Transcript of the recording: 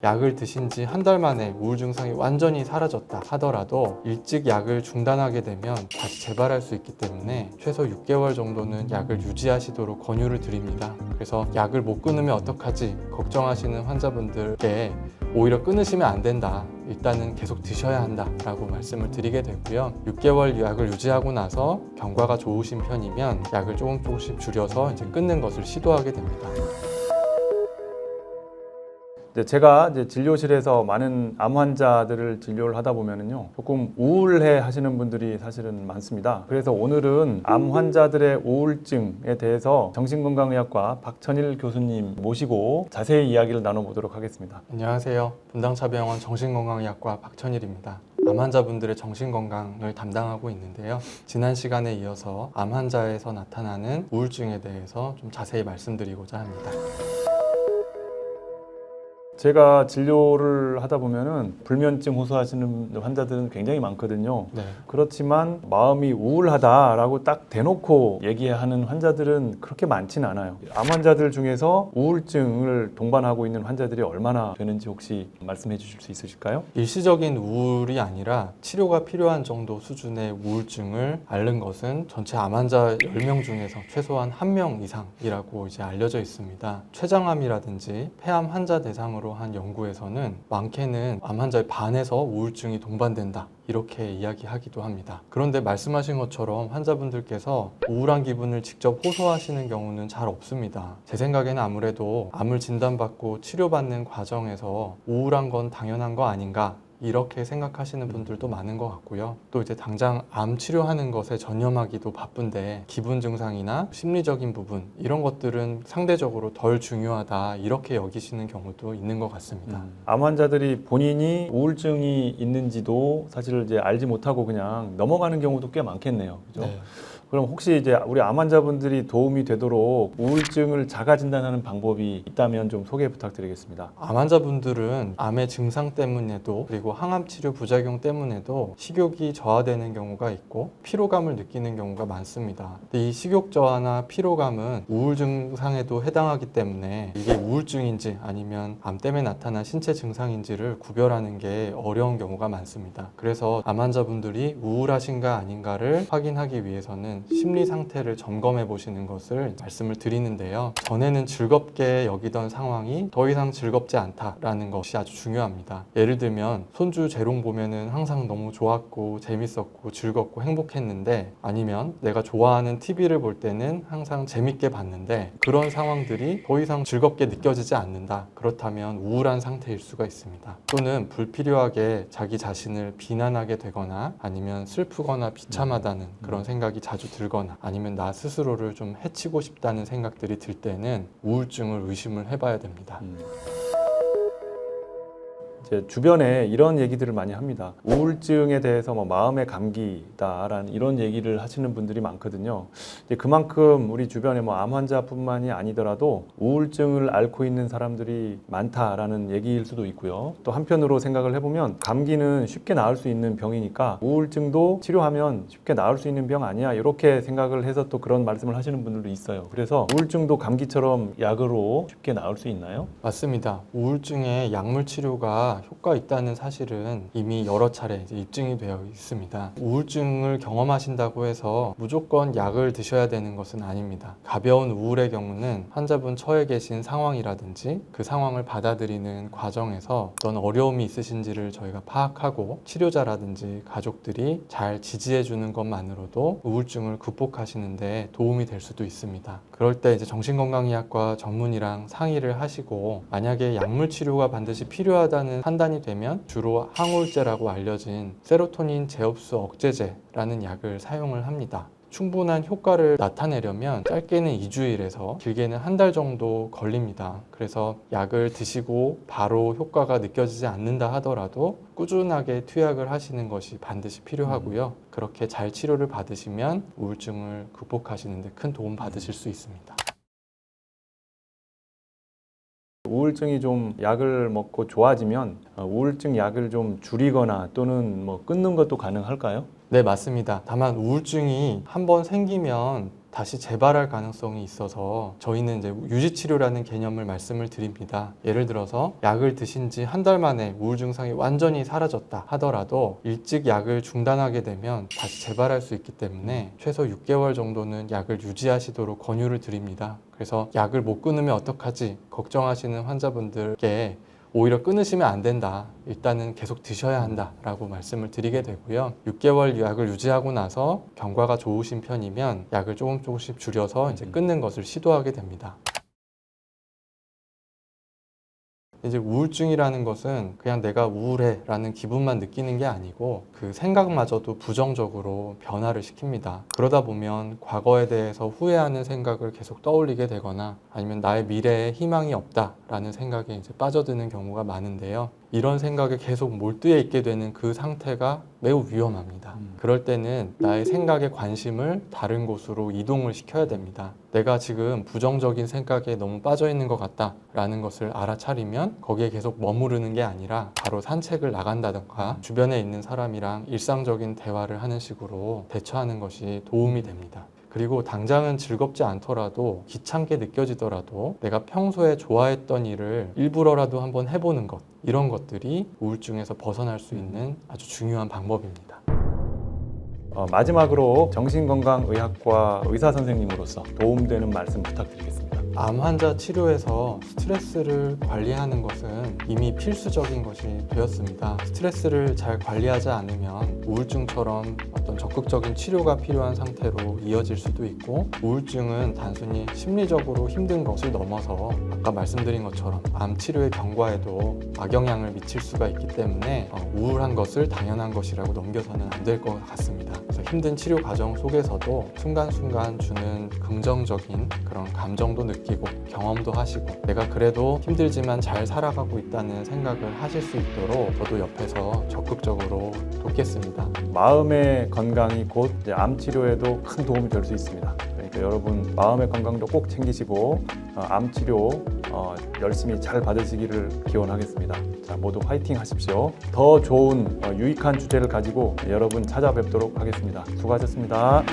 약을 드신 지 한 달 만에 우울 증상이 완전히 사라졌다 하더라도 일찍 약을 중단하게 되면 다시 재발할 수 있기 때문에 최소 6개월 정도는 약을 유지하시도록 권유를 드립니다. 그래서 약을 못 끊으면 어떡하지 걱정하시는 환자분들께 오히려 끊으시면 안 된다. 일단은 계속 드셔야 한다 라고 말씀을 드리게 되고요. 6개월 약을 유지하고 나서 경과가 좋으신 편이면 약을 조금씩 줄여서 이제 끊는 것을 시도하게 됩니다. 제가 진료실에서 많은 암 환자들을 진료를 하다 보면은요, 조금 우울해 하시는 분들이 사실은 많습니다. 그래서 오늘은 암 환자들의 우울증에 대해서 정신건강의학과 박천일 교수님 모시고 자세히 이야기를 나눠보도록 하겠습니다. 안녕하세요. 분당차병원 정신건강의학과 박천일입니다. 암 환자분들의 정신건강을 담당하고 있는데요. 지난 시간에 이어서 암 환자에서 나타나는 우울증에 대해서 좀 자세히 말씀드리고자 합니다. 제가 진료를 하다 보면은 불면증 호소하시는 환자들은 굉장히 많거든요. 네. 그렇지만 마음이 우울하다라고 딱 대놓고 얘기하는 환자들은 그렇게 많지는 않아요. 암 환자들 중에서 우울증을 동반하고 있는 환자들이 얼마나 되는지 혹시 말씀해 주실 수 있으실까요? 일시적인 우울이 아니라 치료가 필요한 정도 수준의 우울증을 앓는 것은 전체 암 환자 10명 중에서 최소한 1명 이상이라고 이제 알려져 있습니다. 췌장암이라든지 폐암 환자 대상으로 한 연구에서는 많게는 암 환자의 반에서 우울증이 동반된다. 이렇게 이야기하기도 합니다. 그런데 말씀하신 것처럼 환자분들께서 우울한 기분을 직접 호소하시는 경우는 잘 없습니다. 제 생각에는 아무래도 암을 진단받고 치료받는 과정에서 우울한 건 당연한 거 아닌가 이렇게 생각하시는 분들도 많은 것 같고요. 또 이제 당장 암 치료하는 것에 전념하기도 바쁜데 기분 증상이나 심리적인 부분 이런 것들은 상대적으로 덜 중요하다 이렇게 여기시는 경우도 있는 것 같습니다. 암 환자들이 본인이 우울증이 있는지도 사실 이제 알지 못하고 그냥 넘어가는 경우도 꽤 많겠네요. 그죠? 네. 그럼 혹시 이제 우리 암 환자분들이 도움이 되도록 우울증을 자가 진단하는 방법이 있다면 좀 소개 부탁드리겠습니다. 암 환자분들은 암의 증상 때문에도 그리고 항암 치료 부작용 때문에도 식욕이 저하되는 경우가 있고 피로감을 느끼는 경우가 많습니다. 근데 이 식욕 저하나 피로감은 우울 증상에도 해당하기 때문에 이게 우울증인지 아니면 암 때문에 나타난 신체 증상인지를 구별하는 게 어려운 경우가 많습니다. 그래서 암 환자분들이 우울하신가 아닌가를 확인하기 위해서는 심리 상태를 점검해 보시는 것을 말씀을 드리는데요. 전에는 즐겁게 여기던 상황이 더 이상 즐겁지 않다라는 것이 아주 중요합니다. 예를 들면 손주 재롱 보면은 항상 너무 좋았고 재밌었고 즐겁고 행복했는데 아니면 내가 좋아하는 TV를 볼 때는 항상 재밌게 봤는데 그런 상황들이 더 이상 즐겁게 느껴지지 않는다. 그렇다면 우울한 상태일 수가 있습니다. 또는 불필요하게 자기 자신을 비난하게 되거나 아니면 슬프거나 비참하다는 그런 생각이 자주 들거나 아니면 나 스스로를 좀 해치고 싶다는 생각들이 들 때는 우울증을 의심을 해봐야 됩니다. 제 주변에 이런 얘기들을 많이 합니다. 우울증에 대해서 뭐 마음의 감기다라는 이런 얘기를 하시는 분들이 많거든요. 그만큼 우리 주변에 뭐 암 환자뿐만이 아니더라도 우울증을 앓고 있는 사람들이 많다라는 얘기일 수도 있고요. 또 한편으로 생각을 해보면 감기는 쉽게 나을 수 있는 병이니까 우울증도 치료하면 쉽게 나을 수 있는 병 아니야 이렇게 생각을 해서 또 그런 말씀을 하시는 분들도 있어요. 그래서 우울증도 감기처럼 약으로 쉽게 나을 수 있나요? 맞습니다. 우울증에 약물 치료가 효과 있다는 사실은 이미 여러 차례 입증이 되어 있습니다. 우울증을 경험하신다고 해서 무조건 약을 드셔야 되는 것은 아닙니다. 가벼운 우울의 경우는 환자분 처해 계신 상황이라든지 그 상황을 받아들이는 과정에서 어떤 어려움이 있으신지를 저희가 파악하고 치료자라든지 가족들이 잘 지지해 주는 것만으로도 우울증을 극복하시는데 도움이 될 수도 있습니다. 그럴 때 이제 정신건강의학과 전문의랑 상의를 하시고 만약에 약물 치료가 반드시 필요하다는 판단이 되면 주로 항우울제라고 알려진 세로토닌 제흡수 억제제라는 약을 사용을 합니다. 충분한 효과를 나타내려면 짧게는 2주일에서 길게는 한 달 정도 걸립니다. 그래서 약을 드시고 바로 효과가 느껴지지 않는다 하더라도 꾸준하게 투약을 하시는 것이 반드시 필요하고요. 그렇게 잘 치료를 받으시면 우울증을 극복하시는 데 큰 도움 받으실 수 있습니다. 우울증이 좀 약을 먹고 좋아지면 우울증 약을 좀 줄이거나 또는 뭐 끊는 것도 가능할까요? 네, 맞습니다. 다만 우울증이 한번 생기면 다시 재발할 가능성이 있어서 저희는 이제 유지치료라는 개념을 말씀을 드립니다. 예를 들어서 약을 드신 지 한 달 만에 우울 증상이 완전히 사라졌다 하더라도 일찍 약을 중단하게 되면 다시 재발할 수 있기 때문에 최소 6개월 정도는 약을 유지하시도록 권유를 드립니다. 그래서 약을 못 끊으면 어떡하지 걱정하시는 환자분들께 오히려 끊으시면 안 된다. 일단은 계속 드셔야 한다 라고 말씀을 드리게 되고요. 6개월 약을 유지하고 나서 경과가 좋으신 편이면 약을 조금씩 줄여서 이제 끊는 것을 시도하게 됩니다. 이제 우울증이라는 것은 그냥 내가 우울해 라는 기분만 느끼는 게 아니고 그 생각마저도 부정적으로 변화를 시킵니다. 그러다 보면 과거에 대해서 후회하는 생각을 계속 떠올리게 되거나 아니면 나의 미래에 희망이 없다 라는 생각에 이제 빠져드는 경우가 많은데요. 이런 생각에 계속 몰두해 있게 되는 그 상태가 매우 위험합니다. 그럴 때는 나의 생각의 관심을 다른 곳으로 이동을 시켜야 됩니다. 내가 지금 부정적인 생각에 너무 빠져 있는 것 같다 라는 것을 알아차리면 거기에 계속 머무르는 게 아니라 바로 산책을 나간다던가 주변에 있는 사람이랑 일상적인 대화를 하는 식으로 대처하는 것이 도움이 됩니다. 그리고 당장은 즐겁지 않더라도 귀찮게 느껴지더라도 내가 평소에 좋아했던 일을 일부러라도 한번 해보는 것, 이런 것들이 우울증에서 벗어날 수 있는 아주 중요한 방법입니다. 마지막으로 정신건강의학과 의사 선생님으로서 도움되는 말씀 부탁드리겠습니다. 암 환자 치료에서 스트레스를 관리하는 것은 이미 필수적인 것이 되었습니다. 스트레스를 잘 관리하지 않으면 우울증처럼 어떤 적극적인 치료가 필요한 상태로 이어질 수도 있고, 우울증은 단순히 심리적으로 힘든 것을 넘어서 아까 말씀드린 것처럼 암 치료의 경과에도 악영향을 미칠 수가 있기 때문에 우울한 것을 당연한 것이라고 넘겨서는 안 될 것 같습니다. 그래서 힘든 치료 과정 속에서도 순간순간 주는 긍정적인 그런 감정도 느끼고 경험도 하시고 내가 그래도 힘들지만 잘 살아가고 있다는 생각을 하실 수 있도록 저도 옆에서 적극적으로 돕겠습니다. 마음의 건강이 곧 암 치료에도 큰 도움이 될 수 있습니다. 그러니까 여러분 마음의 건강도 꼭 챙기시고 암 치료 열심히 잘 받으시기를 기원하겠습니다. 자, 모두 화이팅 하십시오. 더 좋은 유익한 주제를 가지고 여러분 찾아뵙도록 하겠습니다. 수고하셨습니다.